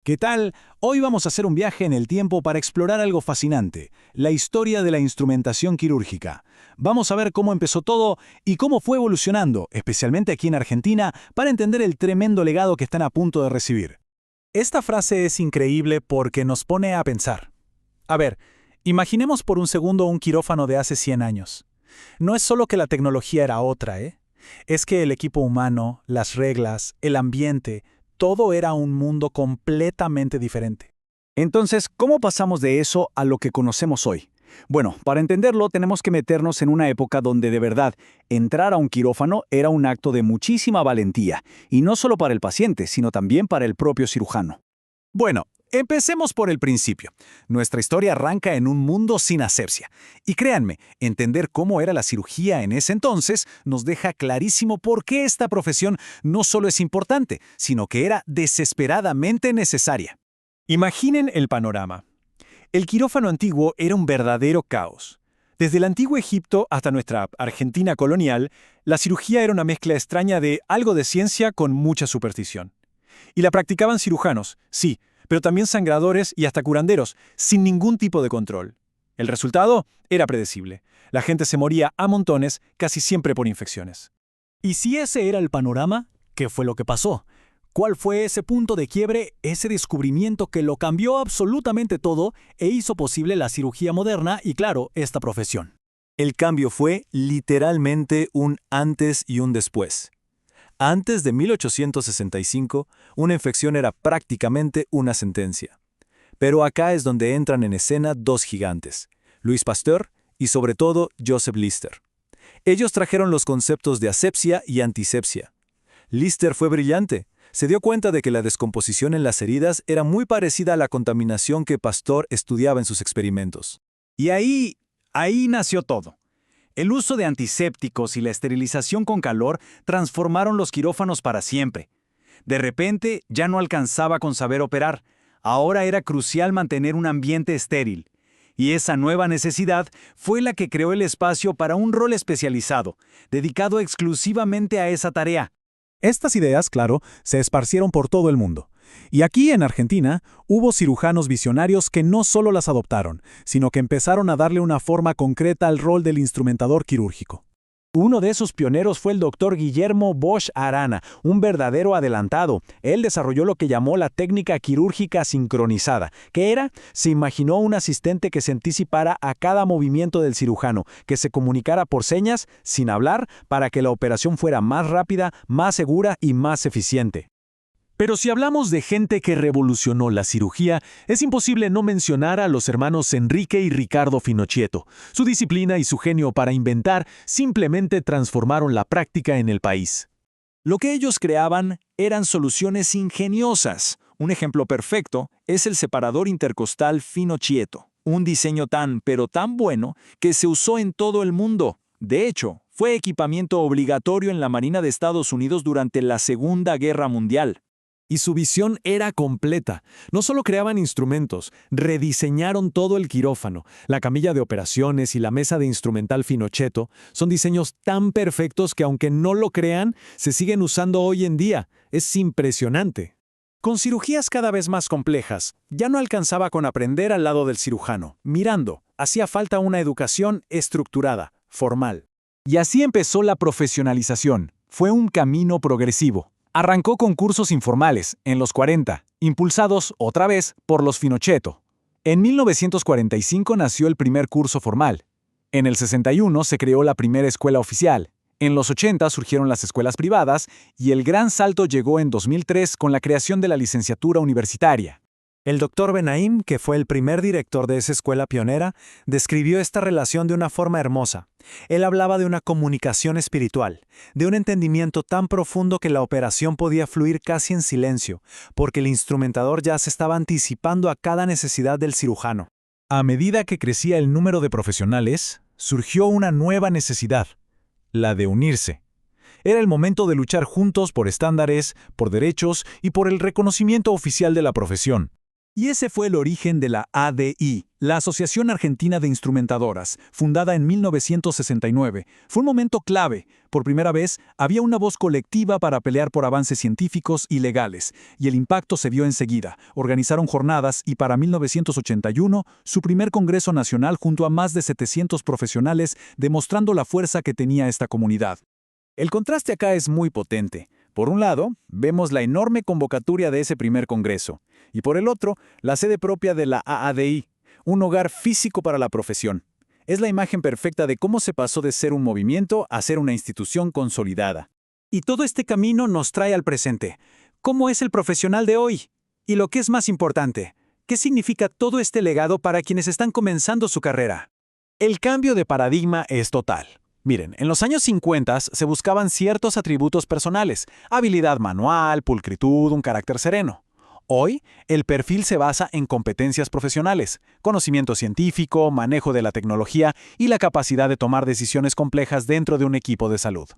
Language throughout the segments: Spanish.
¿Qué tal? Hoy vamos a hacer un viaje en el tiempo para explorar algo fascinante, la historia de la instrumentación quirúrgica. Vamos a ver cómo empezó todo y cómo fue evolucionando, especialmente aquí en Argentina, para entender el tremendo legado que están a punto de recibir. Esta frase es increíble porque nos pone a pensar. A ver, imaginemos por un segundo un quirófano de hace 100 años. No es solo que la tecnología era otra, ¿eh? Es que el equipo humano, las reglas, el ambiente, todo era un mundo completamente diferente. Entonces, ¿cómo pasamos de eso a lo que conocemos hoy? Bueno, para entenderlo tenemos que meternos en una época donde de verdad entrar a un quirófano era un acto de muchísima valentía, y no solo para el paciente, sino también para el propio cirujano. Bueno, empecemos por el principio. Nuestra historia arranca en un mundo sin asepsia. Y créanme, entender cómo era la cirugía en ese entonces nos deja clarísimo por qué esta profesión no solo es importante, sino que era desesperadamente necesaria. Imaginen el panorama. El quirófano antiguo era un verdadero caos. Desde el antiguo Egipto hasta nuestra Argentina colonial, la cirugía era una mezcla extraña de algo de ciencia con mucha superstición. Y la practicaban cirujanos, sí, pero también sangradores y hasta curanderos, sin ningún tipo de control. El resultado era predecible. La gente se moría a montones, casi siempre por infecciones. ¿Y si ese era el panorama? ¿Qué fue lo que pasó? ¿Cuál fue ese punto de quiebre, ese descubrimiento que lo cambió absolutamente todo e hizo posible la cirugía moderna y, claro, esta profesión? El cambio fue literalmente un antes y un después. Antes de 1865, una infección era prácticamente una sentencia. Pero acá es donde entran en escena dos gigantes, Louis Pasteur y sobre todo Joseph Lister. Ellos trajeron los conceptos de asepsia y antisepsia. Lister fue brillante. Se dio cuenta de que la descomposición en las heridas era muy parecida a la contaminación que Pasteur estudiaba en sus experimentos. Y ahí nació todo. El uso de antisépticos y la esterilización con calor transformaron los quirófanos para siempre. De repente, ya no alcanzaba con saber operar. Ahora era crucial mantener un ambiente estéril. Y esa nueva necesidad fue la que creó el espacio para un rol especializado, dedicado exclusivamente a esa tarea. Estas ideas, claro, se esparcieron por todo el mundo. Y aquí, en Argentina, hubo cirujanos visionarios que no solo las adoptaron, sino que empezaron a darle una forma concreta al rol del instrumentador quirúrgico. Uno de esos pioneros fue el doctor Guillermo Bosch Arana, un verdadero adelantado. Él desarrolló lo que llamó la técnica quirúrgica sincronizada, que era, se imaginó un asistente que se anticipara a cada movimiento del cirujano, que se comunicara por señas, sin hablar, para que la operación fuera más rápida, más segura y más eficiente. Pero si hablamos de gente que revolucionó la cirugía, es imposible no mencionar a los hermanos Enrique y Ricardo Finocchietto. Su disciplina y su genio para inventar simplemente transformaron la práctica en el país. Lo que ellos creaban eran soluciones ingeniosas. Un ejemplo perfecto es el separador intercostal Finocchietto, un diseño pero tan bueno que se usó en todo el mundo. De hecho, fue equipamiento obligatorio en la Marina de Estados Unidos durante la Segunda Guerra Mundial. Y su visión era completa. No solo creaban instrumentos, rediseñaron todo el quirófano. La camilla de operaciones y la mesa de instrumental Finocchietto son diseños tan perfectos que aunque no lo crean, se siguen usando hoy en día. Es impresionante. Con cirugías cada vez más complejas, ya no alcanzaba con aprender al lado del cirujano, mirando. Hacía falta una educación estructurada, formal. Y así empezó la profesionalización. Fue un camino progresivo. Arrancó con cursos informales, en los 40, impulsados, otra vez, por los Finocchietto. En 1945 nació el primer curso formal. En el 61 se creó la primera escuela oficial. En los 80 surgieron las escuelas privadas y el gran salto llegó en 2003 con la creación de la licenciatura universitaria. El doctor Benaim, que fue el primer director de esa escuela pionera, describió esta relación de una forma hermosa. Él hablaba de una comunicación espiritual, de un entendimiento tan profundo que la operación podía fluir casi en silencio, porque el instrumentador ya se estaba anticipando a cada necesidad del cirujano. A medida que crecía el número de profesionales, surgió una nueva necesidad, la de unirse. Era el momento de luchar juntos por estándares, por derechos y por el reconocimiento oficial de la profesión. Y ese fue el origen de la ADI, la Asociación Argentina de Instrumentadoras, fundada en 1969. Fue un momento clave. Por primera vez, había una voz colectiva para pelear por avances científicos y legales, y el impacto se vio enseguida. Organizaron jornadas y para 1981, su primer Congreso Nacional junto a más de 700 profesionales, demostrando la fuerza que tenía esta comunidad. El contraste acá es muy potente. Por un lado, vemos la enorme convocatoria de ese primer congreso, y por el otro, la sede propia de la AADI, un hogar físico para la profesión. Es la imagen perfecta de cómo se pasó de ser un movimiento a ser una institución consolidada. Y todo este camino nos trae al presente. ¿Cómo es el profesional de hoy? Y lo que es más importante, ¿qué significa todo este legado para quienes están comenzando su carrera? El cambio de paradigma es total. Miren, en los años 50 se buscaban ciertos atributos personales, habilidad manual, pulcritud, un carácter sereno. Hoy, el perfil se basa en competencias profesionales, conocimiento científico, manejo de la tecnología y la capacidad de tomar decisiones complejas dentro de un equipo de salud.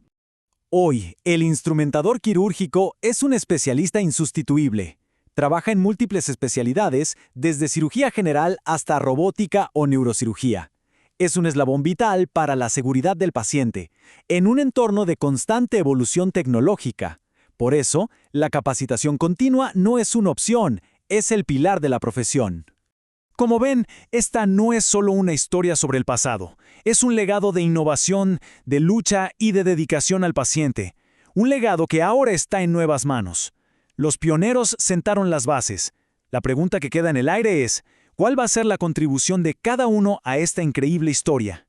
Hoy, el instrumentador quirúrgico es un especialista insustituible. Trabaja en múltiples especialidades, desde cirugía general hasta robótica o neurocirugía. Es un eslabón vital para la seguridad del paciente, en un entorno de constante evolución tecnológica. Por eso, la capacitación continua no es una opción, es el pilar de la profesión. Como ven, esta no es solo una historia sobre el pasado, es un legado de innovación, de lucha y de dedicación al paciente. Un legado que ahora está en nuevas manos. Los pioneros sentaron las bases. La pregunta que queda en el aire es, ¿cuál va a ser la contribución de cada uno a esta increíble historia?